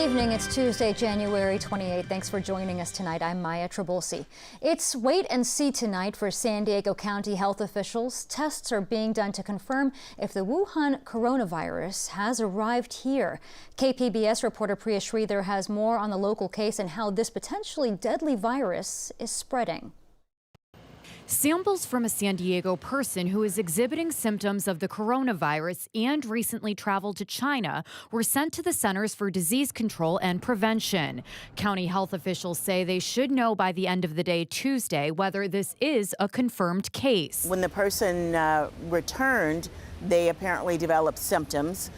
evening. It's Tuesday, January 28th. Thanks for joining us tonight. I'm Maya Trabolsi. It's wait and see tonight for San Diego County health officials. Tests are being done to confirm if the Wuhan coronavirus has arrived here. KPBS reporter Priya Sridhar has more on the local case and how this potentially deadly virus is spreading. Samples from a San Diego person who is exhibiting symptoms of the coronavirus and recently traveled to China were sent to the Centers for Disease Control and Prevention. County health officials say they should know by the end of the day Tuesday whether this is a confirmed case. When the person returned, they apparently developed symptoms.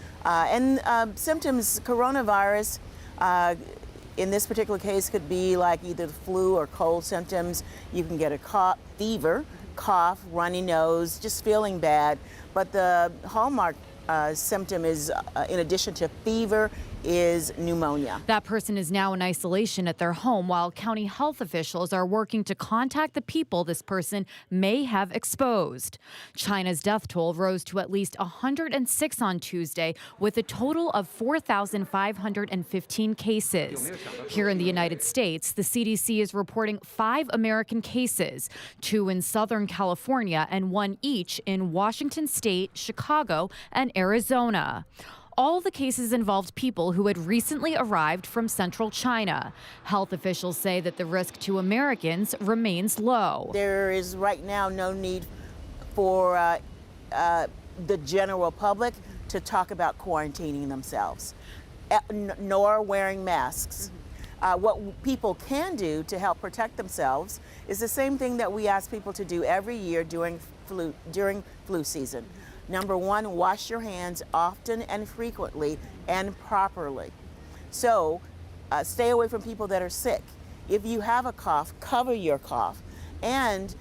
Symptoms, coronavirus, in this particular case could be like either flu or cold symptoms. You can get a cough, fever, cough, runny nose, just feeling bad. But the hallmark symptom is, in addition to fever, is pneumonia. That person is now in isolation at their home while county health officials are working to contact the people this person may have exposed. China's death toll rose to at least 106 on Tuesday with a total of 4,515 cases. Here in the United States, the CDC is reporting 5 American cases, 2 in Southern California and 1 each in Washington State, Chicago, and Arizona. All the cases involved people who had recently arrived from central China. Health officials say that the risk to Americans remains low. There is right now no need for the general public to talk about quarantining themselves, nor wearing masks. What people can do to help protect themselves is the same thing that we ask people to do every year during flu season. Number 1, wash your hands often and frequently and properly. So stay away from people that are sick. If you have a cough, cover your cough and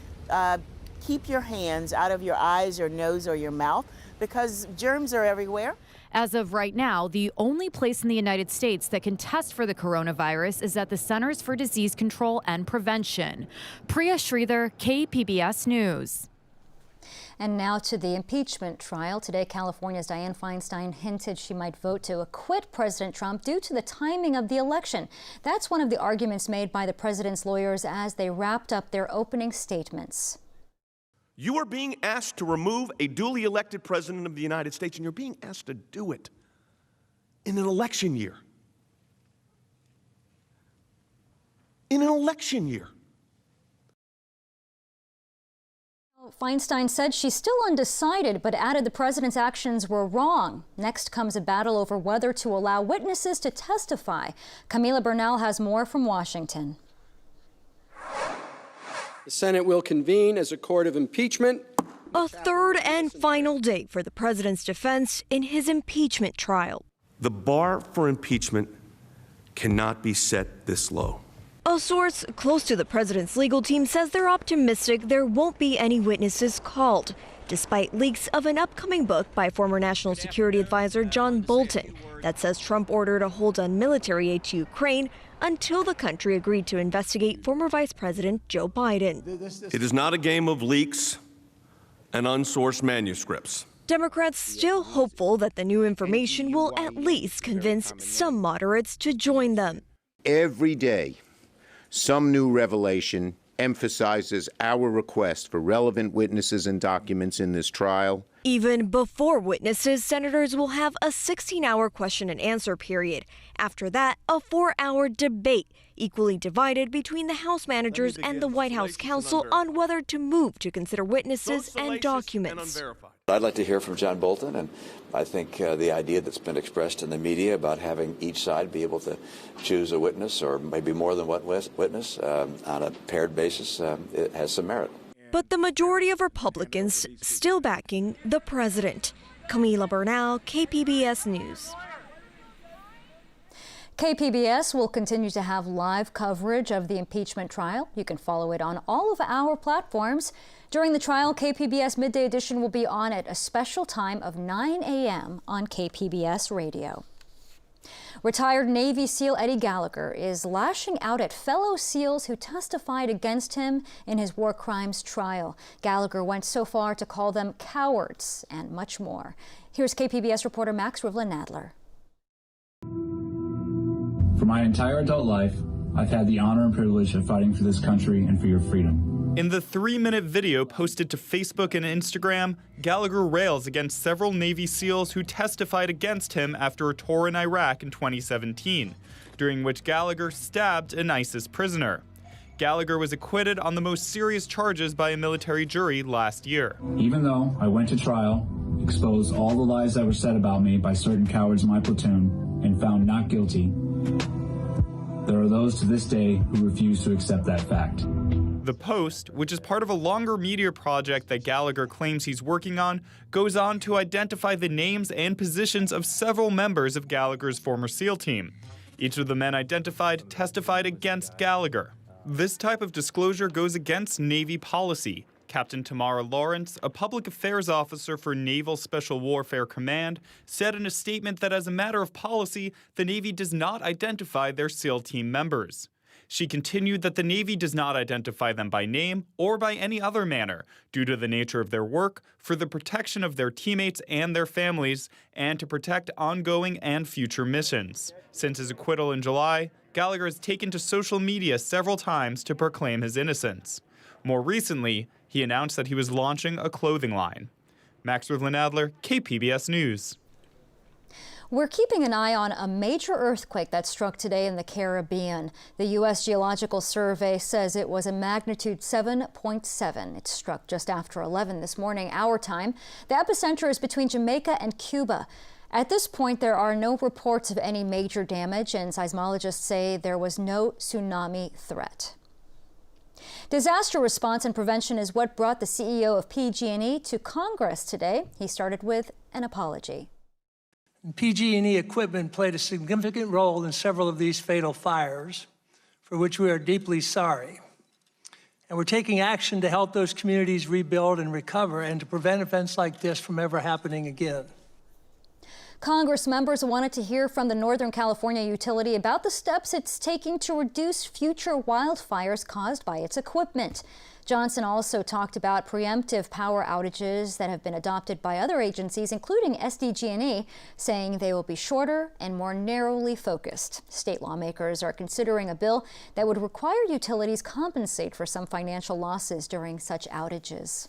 keep your hands out of your eyes or nose or your mouth because germs are everywhere. As of right now, the only place in the United States that can test for the coronavirus is at the Centers for Disease Control and Prevention. Priya Sridhar, KPBS News. And now to the impeachment trial. Today, California's Dianne Feinstein hinted she might vote to acquit President Trump due to the timing of the election. That's one of the arguments made by the president's lawyers as they wrapped up their opening statements. You are being asked to remove a duly elected president of the United States, and you're being asked to do it in an election year. In an election year. Feinstein said she's still undecided, but added the president's actions were wrong. Next comes a battle over whether to allow witnesses to testify. Camila Bernal has more from Washington. The Senate will convene as a court of impeachment. A third and final date for the president's defense in his impeachment trial. The bar for impeachment cannot be set this low. A source close to the president's legal team says they're optimistic there won't be any witnesses called, despite leaks of an upcoming book by former National Security Advisor John Bolton that says Trump ordered a hold on military aid to Ukraine until the country agreed to investigate former Vice President Joe Biden. It is not a game of leaks and unsourced manuscripts. Democrats still hopeful that the new information will at least convince some moderates to join them. Every day, some new revelation emphasizes our request for relevant witnesses and documents in this trial. Even before witnesses, senators will have a 16-hour question and answer period. After that, a 4-hour debate, equally divided between the House managers and the White House counsel on whether to move to consider witnesses and documents. I'd like to hear from John Bolton, and I think the idea that's been expressed in the media about having each side be able to choose a witness or maybe more than one witness on a paired basis, it has some merit. But the majority of Republicans still backing the president. Camila Bernal, KPBS News. KPBS will continue to have live coverage of the impeachment trial. You can follow it on all of our platforms. During the trial, KPBS Midday Edition will be on at a special time of 9 a.m. on KPBS Radio. Retired Navy SEAL Eddie Gallagher is lashing out at fellow SEALs who testified against him in his war crimes trial. Gallagher went so far to call them cowards and much more. Here's KPBS reporter Max Rivlin-Nadler. For my entire adult life, I've had the honor and privilege of fighting for this country and for your freedom. In the 3-minute video posted to Facebook and Instagram, Gallagher rails against several Navy SEALs who testified against him after a tour in Iraq in 2017, during which Gallagher stabbed an ISIS prisoner. Gallagher was acquitted on the most serious charges by a military jury last year. Even though I went to trial, exposed all the lies that were said about me by certain cowards in my platoon, and found not guilty, there are those to this day who refuse to accept that fact. The Post, which is part of a longer media project that Gallagher claims he's working on, goes on to identify the names and positions of several members of Gallagher's former SEAL team. Each of the men identified testified against Gallagher. This type of disclosure goes against Navy policy. Captain Tamara Lawrence, a public affairs officer for Naval Special Warfare Command, said in a statement that as a matter of policy, the Navy does not identify their SEAL team members. She continued that the Navy does not identify them by name or by any other manner due to the nature of their work, for the protection of their teammates and their families, and to protect ongoing and future missions. Since his acquittal in July, Gallagher has taken to social media several times to proclaim his innocence. More recently, he announced that he was launching a clothing line. Max Rivlin-Adler, KPBS News. We're keeping an eye on a major earthquake that struck today in the Caribbean. The U.S. Geological Survey says it was a magnitude 7.7. It struck just after 11 this morning, our time. The epicenter is between Jamaica and Cuba. At this point, there are no reports of any major damage, and seismologists say there was no tsunami threat. Disaster response and prevention is what brought the CEO of PG&E to Congress today. He started with an apology. PG&E equipment played a significant role in several of these fatal fires, for which we are deeply sorry. And we're taking action to help those communities rebuild and recover and to prevent events like this from ever happening again. Congress members wanted to hear from the Northern California utility about the steps it's taking to reduce future wildfires caused by its equipment. Johnson also talked about preemptive power outages that have been adopted by other agencies, including SDG&E, saying they will be shorter and more narrowly focused. State lawmakers are considering a bill that would require utilities compensate for some financial losses during such outages.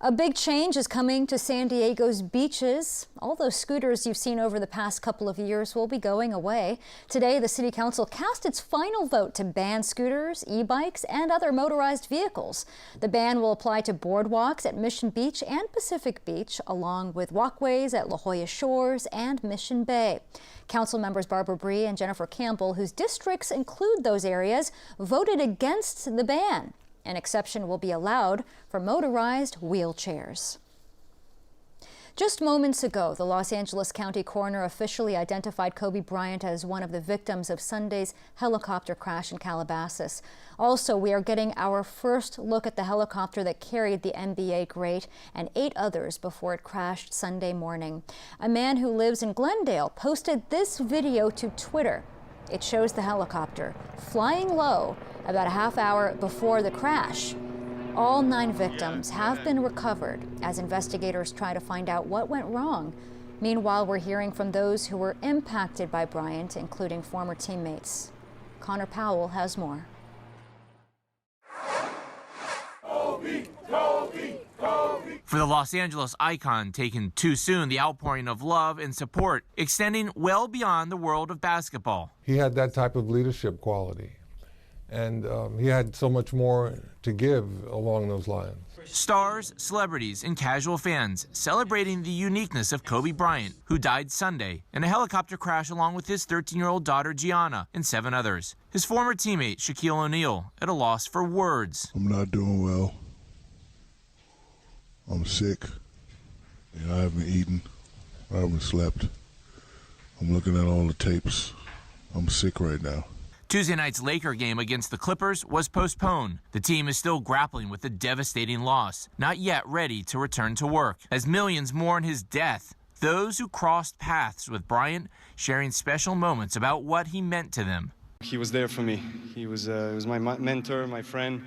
A big change is coming to San Diego's beaches. All those scooters you've seen over the past couple of years will be going away. Today, the City Council cast its final vote to ban scooters, e-bikes, and other motorized vehicles. The ban will apply to boardwalks at Mission Beach and Pacific Beach, along with walkways at La Jolla Shores and Mission Bay. Council members Barbara Bree and Jennifer Campbell, whose districts include those areas, voted against the ban. An exception will be allowed for motorized wheelchairs. Just moments ago, the Los Angeles County coroner officially identified Kobe Bryant as one of the victims of Sunday's helicopter crash in Calabasas. Also, we are getting our first look at the helicopter that carried the NBA great and 8 others before it crashed Sunday morning. A man who lives in Glendale posted this video to Twitter. It shows the helicopter flying low about a half hour before the crash. All 9 victims have been recovered as investigators try to find out what went wrong. Meanwhile, we're hearing from those who were impacted by Bryant, including former teammates. Connor Powell has more. Kobe, Kobe, Kobe. For the Los Angeles icon taken too soon, the outpouring of love and support extending well beyond the world of basketball. He had that type of leadership quality, and he had so much more to give along those lines. Stars, celebrities, and casual fans celebrating the uniqueness of Kobe Bryant, who died Sunday in a helicopter crash along with his 13-year-old daughter Gianna and 7 others. His former teammate Shaquille O'Neal at a loss for words. I'm not doing well. I'm sick. I haven't eaten. I haven't slept. I'm looking at all the tapes. I'm sick right now. Tuesday night's Laker game against the Clippers was postponed. The team is still grappling with the devastating loss, not yet ready to return to work, as millions mourn his death. Those who crossed paths with Bryant sharing special moments about what he meant to them. He was there for me. He was my mentor, my friend,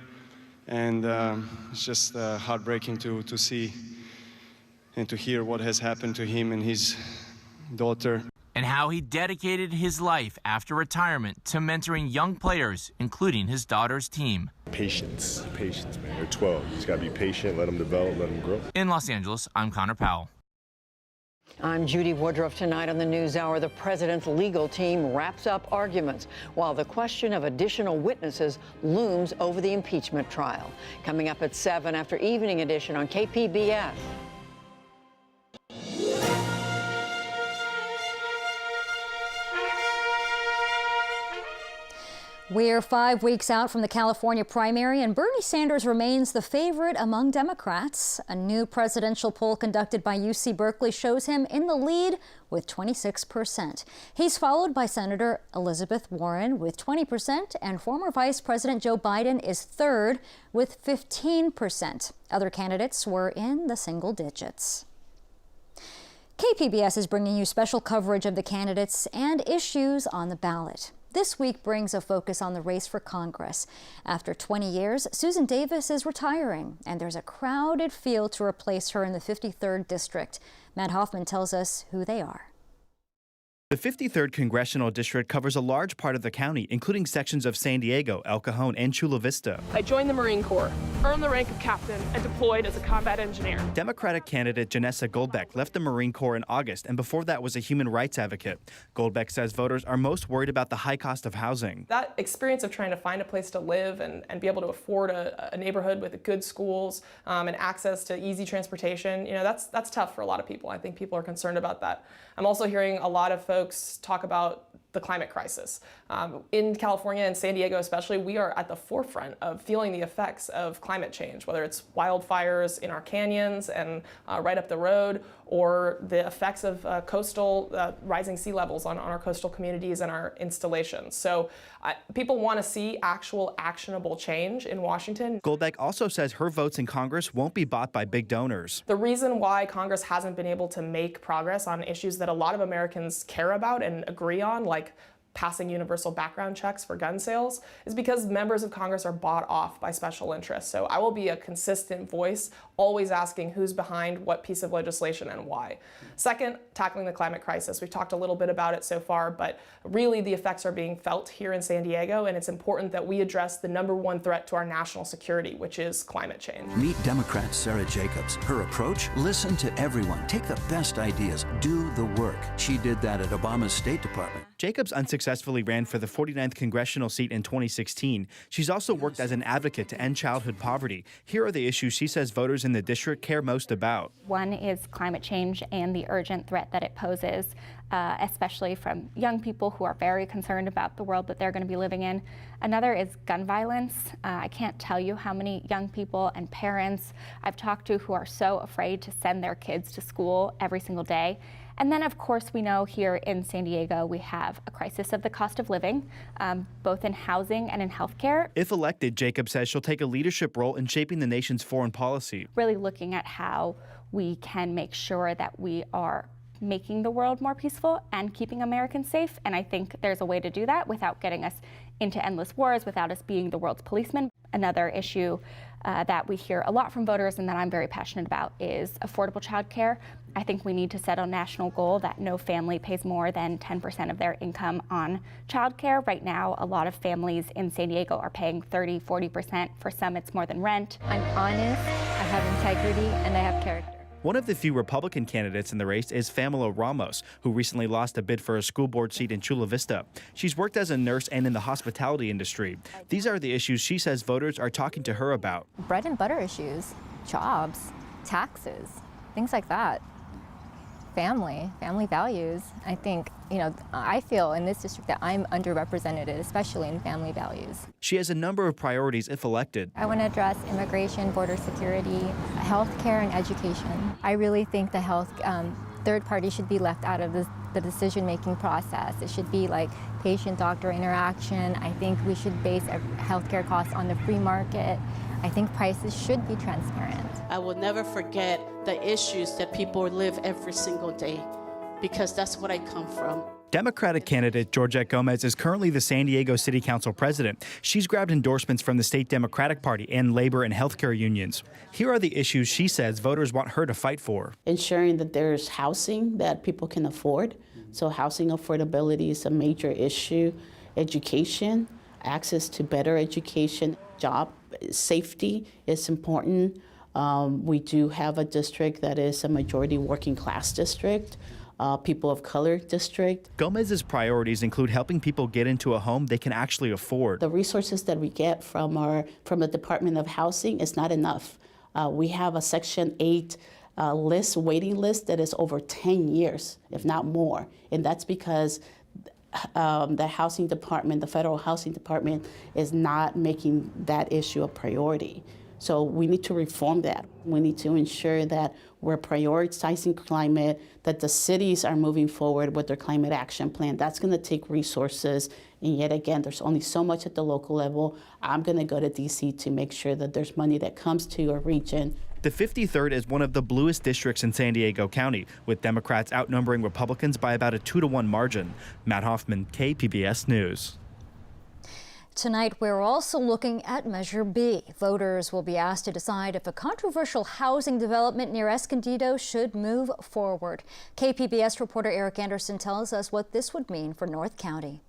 and it's just heartbreaking to see and to hear what has happened to him and his daughter. and how he dedicated his life after retirement to mentoring young players, including his daughter's team. Patience, man. They're 12. You just got to be patient, let them develop, let them grow. In Los Angeles, I'm Connor Powell. I'm Judy Woodruff. Tonight on the NewsHour, the president's legal team wraps up arguments while the question of additional witnesses looms over the impeachment trial. Coming up at 7 after Evening Edition on KPBS. We're 5 weeks out from the California primary, and Bernie Sanders remains the favorite among Democrats. A new presidential poll conducted by UC Berkeley shows him in the lead with 26%. He's followed by Senator Elizabeth Warren with 20%, and former Vice President Joe Biden is third with 15%. Other candidates were in the single digits. KPBS is bringing you special coverage of the candidates and issues on the ballot. This week brings a focus on the race for Congress. After 20 years, Susan Davis is retiring, and there's a crowded field to replace her in the 53rd District. Matt Hoffman tells us who they are. The 53rd Congressional District covers a large part of the county, including sections of San Diego, El Cajon, and Chula Vista. I joined the Marine Corps, earned the rank of captain, and deployed as a combat engineer. Democratic candidate Janessa Goldbeck left the Marine Corps in August, and before that was a human rights advocate. Goldbeck says voters are most worried about the high cost of housing. That experience of trying to find a place to live and be able to afford a neighborhood with good schools and access to easy transportation, that's tough for a lot of people. I think people are concerned about that. I'm also hearing a lot of folks talk about the climate crisis. In California and San Diego especially, we are at the forefront of feeling the effects of climate change, whether it's wildfires in our canyons and right up the road, or the effects of coastal rising sea levels on our coastal communities and our installations. So people want to see actual actionable change in Washington. Goldbeck also says her votes in Congress won't be bought by big donors. The reason why Congress hasn't been able to make progress on issues that a lot of Americans care about and agree on, like passing universal background checks for gun sales, is because members of Congress are bought off by special interests. So I will be a consistent voice, always asking who's behind what piece of legislation and why. Second, tackling the climate crisis. We've talked a little bit about it so far, but really the effects are being felt here in San Diego, and it's important that we address the #1 threat to our national security, which is climate change. Meet Democrat Sarah Jacobs. Her approach? Listen to everyone. Take the best ideas. Do the work. She did that at Obama's State Department. Jacobs unsuccessfully ran for the 49th congressional seat in 2016. She's also worked as an advocate to end childhood poverty. Here are the issues she says voters in the district care most about. One is climate change and the urgent threat that it poses, especially from young people who are very concerned about the world that they're going to be living in. Another is gun violence. I can't tell you how many young people and parents I've talked to who are so afraid to send their kids to school every single day. And then, of course, we know here in San Diego we have a crisis of the cost of living, both in housing and in healthcare. If elected, Jacobs says she'll take a leadership role in shaping the nation's foreign policy. Really looking at how we can make sure that we are making the world more peaceful and keeping Americans safe. And I think there's a way to do that without getting us into endless wars, without us being the world's policeman. Another issue that we hear a lot from voters and that I'm very passionate about is affordable childcare. I think we need to set a national goal that no family pays more than 10% of their income on childcare. Right now, a lot of families in San Diego are paying 30, 40%. For some, it's more than rent. I'm honest, I have integrity, and I have character. One of the few Republican candidates in the race is Famila Ramos, who recently lost a bid for a school board seat in Chula Vista. She's worked as a nurse and in the hospitality industry. These are the issues she says voters are talking to her about. Bread and butter issues, jobs, taxes, things like that. Family values. I think, I feel in this district that I'm underrepresented, especially in family values. She has a number of priorities if elected. I want to address immigration, border security, healthcare, and education. I really think the third party should be left out of the decision-making process. It should be like patient-doctor interaction. I think we should base healthcare costs on the free market. I think prices should be transparent. I will never forget the issues that people live every single day, because that's what I come from. Democratic candidate Georgette Gomez is currently the San Diego City Council president. She's grabbed endorsements from the state Democratic Party and labor and healthcare unions. Here are the issues she says voters want her to fight for. Ensuring that there's housing that people can afford. So housing affordability is a major issue. Education, access to better education, job safety is important. We do have a district that is a majority working class district. People of color district. Gomez's priorities include helping people get into a home they can actually afford. The resources that we get from the Department of Housing is not enough. We have a Section 8 waiting list that is over 10 years, if not more. And that's because the housing department, the federal housing department, is not making that issue a priority. So we need to reform that. We need to ensure that we're prioritizing climate, that the cities are moving forward with their climate action plan. That's going to take resources. And yet again, there's only so much at the local level. I'm going to go to DC to make sure that there's money that comes to a region. The 53rd is one of the bluest districts in San Diego County, with Democrats outnumbering Republicans by about a 2-to-1 margin. Matt Hoffman, KPBS News. Tonight, we're also looking at Measure B. Voters will be asked to decide if a controversial housing development near Escondido should move forward. KPBS reporter Eric Anderson tells us what this would mean for North County.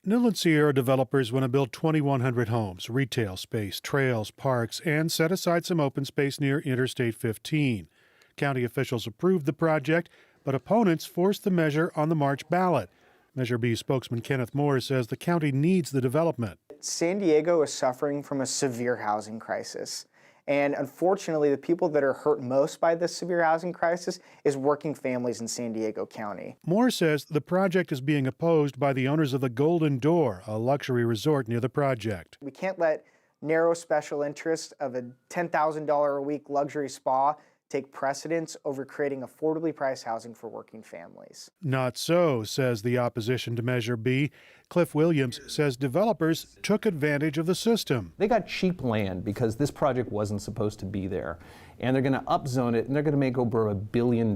Newland Sierra developers want to build 2,100 homes, retail space, trails, parks, and set aside some open space near Interstate 15. County officials approved the project, but opponents forced the measure on the March ballot. Measure B spokesman Kenneth Moore says the county needs the development. San Diego is suffering from a severe housing crisis. And unfortunately, the people that are hurt most by this severe housing crisis is working families in San Diego County. Moore says the project is being opposed by the owners of the Golden Door, a luxury resort near the project. We can't let narrow special interest of a $10,000 a week luxury spa take precedence over creating affordably priced housing for working families. Not so, says the opposition to Measure B. Cliff Williams says developers took advantage of the system. They got cheap land because this project wasn't supposed to be there. And they're going to upzone it, and they're going to make over $1 billion.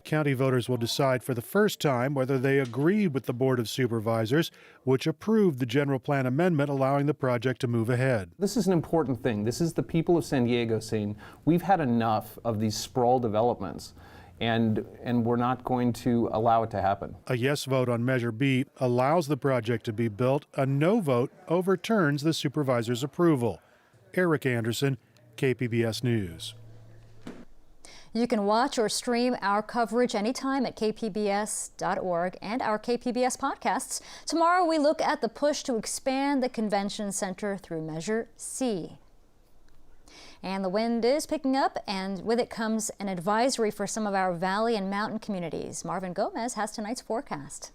County voters will decide for the first time whether they agree with the Board of Supervisors, which approved the general plan amendment allowing the project to move ahead. This is an important thing. This is the people of San Diego saying, we've had enough of these sprawl developments, and we're not going to allow it to happen. A yes vote on Measure B allows the project to be built. A no vote overturns the supervisor's approval. Eric Anderson, KPBS News. You can watch or stream our coverage anytime at kpbs.org and our KPBS podcasts. Tomorrow we look at the push to expand the convention center through Measure C. And the wind is picking up, and with it comes an advisory for some of our valley and mountain communities. Marvin Gomez has tonight's forecast.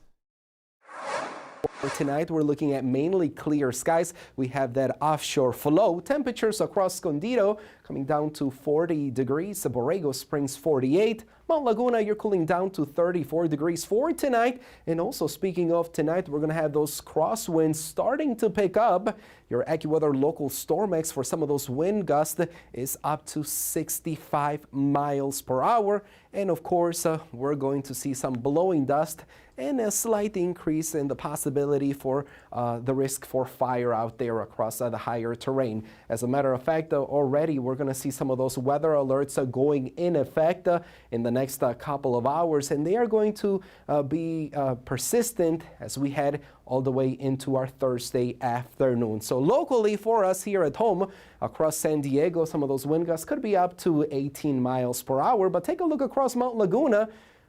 Tonight, we're looking at mainly clear skies. We have that offshore flow. Temperatures across Escondido coming down to 40 degrees. Borrego Springs 48. Mount Laguna, you're cooling down to 34 degrees for tonight. And also, speaking of tonight, we're going to have those crosswinds starting to pick up. Your AccuWeather local Stormex for some of those wind gusts is up to 65 miles per hour. And of course, we're going to see some blowing dust and a slight increase in the possibility for the risk for fire out there across the higher terrain. As a matter of fact, already we're going to see some of those weather alerts going in effect in the next couple of hours, and they are going to be persistent as we head all the way into our Thursday afternoon. So locally for us here at home across San Diego, some of those wind gusts could be up to 18 miles per hour, but take a look across Mount Laguna.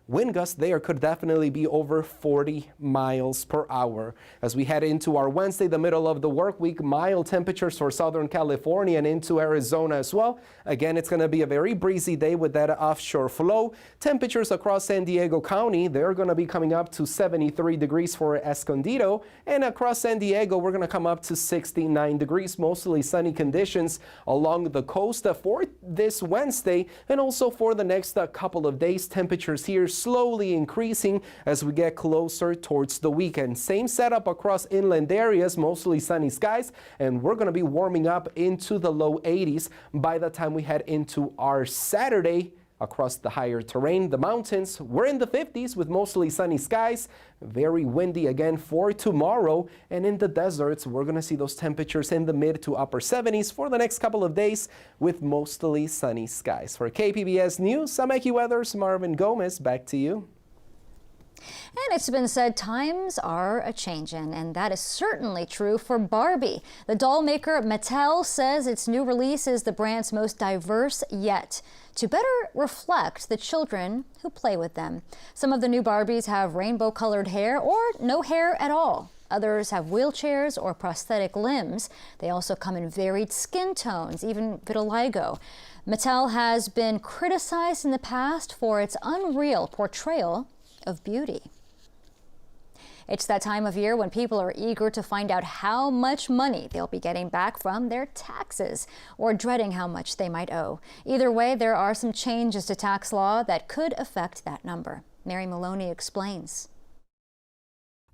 Wind gusts there could definitely be over 40 miles per hour. As we head into our Wednesday, the middle of the work week, mild temperatures for Southern California and into Arizona as well. Again, it's going to be a very breezy day with that offshore flow. Temperatures across San Diego County, they're going to be coming up to 73 degrees for Escondido. And across San Diego, we're going to come up to 69 degrees, mostly sunny conditions along the coast for this Wednesday. And also for the next couple of days, temperatures here slowly increasing as we get closer towards the weekend. Same setup across inland areas, mostly sunny skies, and we're going to be warming up into the low 80s by the time we head into our Saturday. Across the higher terrain, the mountains, we're in the 50s with mostly sunny skies. Very windy again for tomorrow. And in the deserts, we're going to see those temperatures in the mid to upper 70s for the next couple of days with mostly sunny skies. For KPBS News, I'm AccuWeather's Marvin Gomez. Back to you. And it's been said times are a-changin', and that is certainly true for Barbie. The doll maker Mattel says its new release is the brand's most diverse yet, to better reflect the children who play with them. Some of the new Barbies have rainbow-colored hair or no hair at all. Others have wheelchairs or prosthetic limbs. They also come in varied skin tones, even vitiligo. Mattel has been criticized in the past for its unreal portrayal of beauty. It's that time of year when people are eager to find out how much money they'll be getting back from their taxes, or dreading how much they might owe. Either way, there are some changes to tax law that could affect that number. Mary Maloney explains.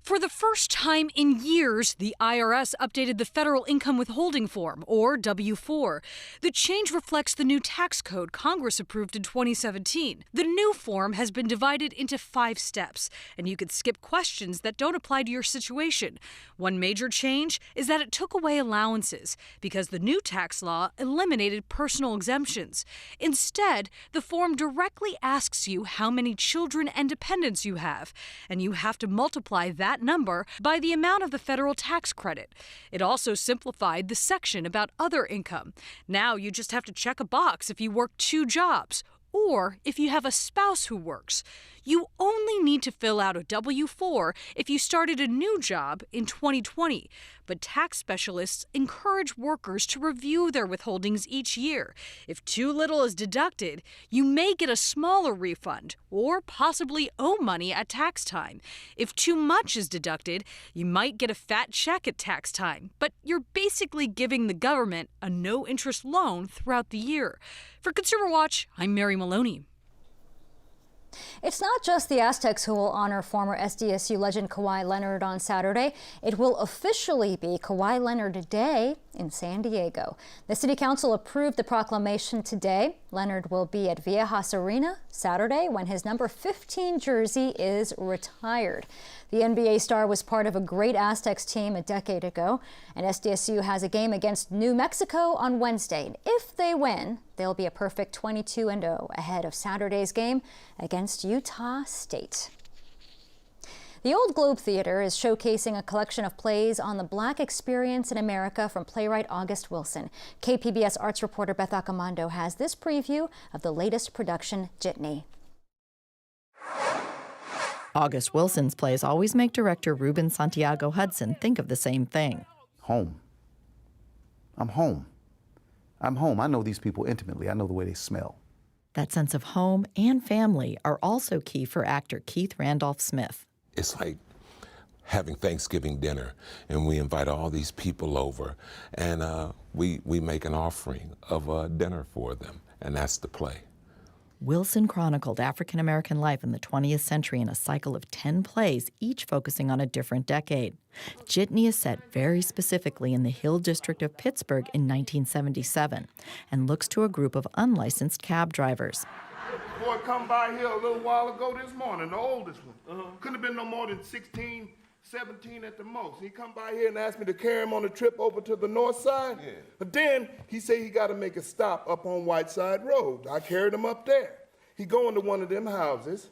For the first time in years, the IRS updated the Federal Income Withholding Form, or W-4. The change reflects the new tax code Congress approved in 2017. The new form has been divided into 5 steps, and you could skip questions that don't apply to your situation. One major change is that it took away allowances, because the new tax law eliminated personal exemptions. Instead, the form directly asks you how many children and dependents you have, and you have to multiply that number by the amount of the federal tax credit. It also simplified the section about other income. Now you just have to check a box if you work 2 jobs, or if you have a spouse who works. You only need to fill out a W-4 if you started a new job in 2020. But tax specialists encourage workers to review their withholdings each year. If too little is deducted, you may get a smaller refund or possibly owe money at tax time. If too much is deducted, you might get a fat check at tax time. But you're basically giving the government a no-interest loan throughout the year. For Consumer Watch, I'm Mary Maloney. It's not just the Aztecs who will honor former SDSU legend Kawhi Leonard on Saturday. It will officially be Kawhi Leonard Day in San Diego. The City Council approved the proclamation today. Leonard will be at Viejas Arena Saturday when his number 15 jersey is retired. The NBA star was part of a great Aztecs team a decade ago, and SDSU has a game against New Mexico on Wednesday. If they win, they'll be a perfect 22-0 ahead of Saturday's game against Utah State. The Old Globe Theater is showcasing a collection of plays on the Black experience in America from playwright August Wilson. KPBS arts reporter Beth Accomando has this preview of the latest production, Jitney. August Wilson's plays always make director Ruben Santiago Hudson think of the same thing. Home. I'm home. I'm home. I know these people intimately. I know the way they smell. That sense of home and family are also key for actor Keith Randolph-Smith. It's like having Thanksgiving dinner, and we invite all these people over, and we make an offering of a dinner for them, and that's the play. Wilson chronicled African-American life in the 20th century in a cycle of 10 plays, each focusing on a different decade. Jitney is set very specifically in the Hill District of Pittsburgh in 1977 and looks to a group of unlicensed cab drivers. Boy come by here a little while ago this morning, the oldest one. Couldn't have been no more than 16, 17 at the most. He come by here and asked me to carry him on a trip over to the north side. Yeah. But then he said he got to make a stop up on Whiteside Road. I carried him up there. He go into one of them houses,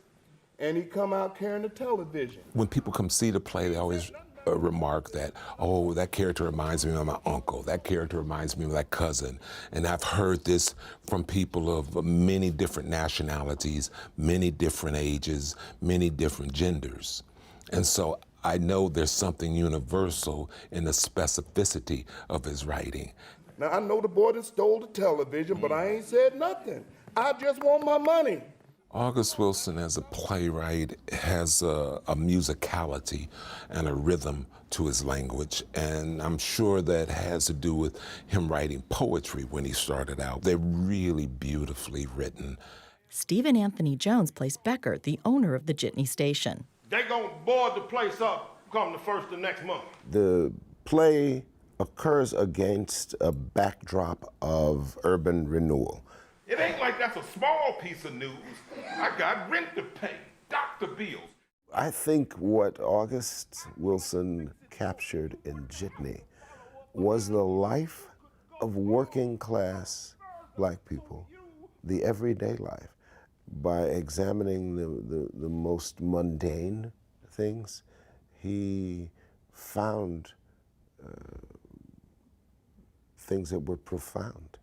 and he come out carrying the television. When people come see the play, they always remark that, oh, that character reminds me of my uncle. That character reminds me of that cousin. And I've heard this from people of many different nationalities, many different ages, many different genders. And so I know there's something universal in the specificity of his writing. Now, I know the boy that stole the television, but I ain't said nothing. I just want my money. August Wilson, as a playwright, has a musicality and a rhythm to his language, and I'm sure that has to do with him writing poetry when he started out. They're really beautifully written. Stephen Anthony Jones plays Becker, the owner of the Jitney station. They gonna board the place up come the first of next month. The play occurs against a backdrop of urban renewal. It ain't like that's a small piece of news. I got rent to pay, doctor bills. I think what August Wilson captured in Jitney was the life of working class black people, the everyday life, by examining the most mundane things. He found things that were profound.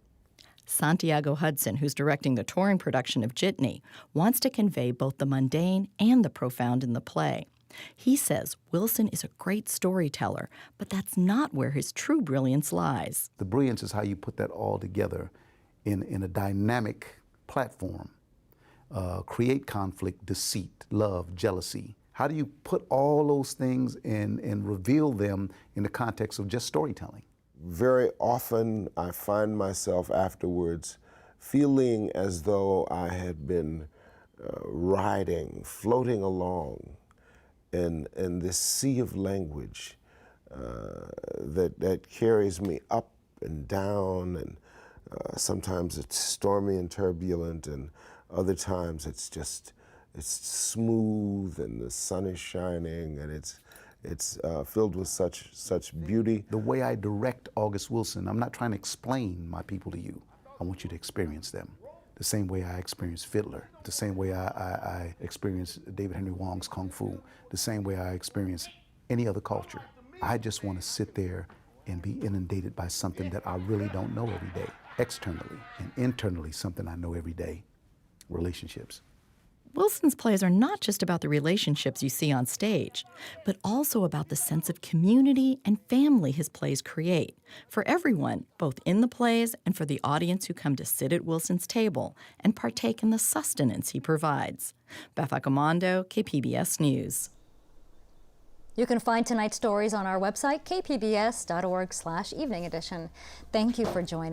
Santiago Hudson, who's directing the touring production of Jitney, wants to convey both the mundane and the profound in the play. He says Wilson is a great storyteller, but that's not where his true brilliance lies. The brilliance is how you put that all together in a dynamic platform. Create conflict, deceit, love, jealousy. How do you put all those things and reveal them in the context of just storytelling? Very often I find myself afterwards feeling as though I had been floating along in this sea of language that carries me up and down, and sometimes it's stormy and turbulent, and other times it's smooth and the sun is shining and it's filled with such beauty. The way I direct August Wilson, I'm not trying to explain my people to you. I want you to experience them. The same way I experienced Fiddler, the same way I experienced David Henry Wong's Kung Fu, the same way I experience any other culture. I just want to sit there and be inundated by something that I really don't know every day, externally, and internally something I know every day, relationships. Wilson's plays are not just about the relationships you see on stage, but also about the sense of community and family his plays create, for everyone, both in the plays and for the audience who come to sit at Wilson's table and partake in the sustenance he provides. Beth Accomando, KPBS News. You can find tonight's stories on our website, kpbs.org/evening edition. Thank you for joining.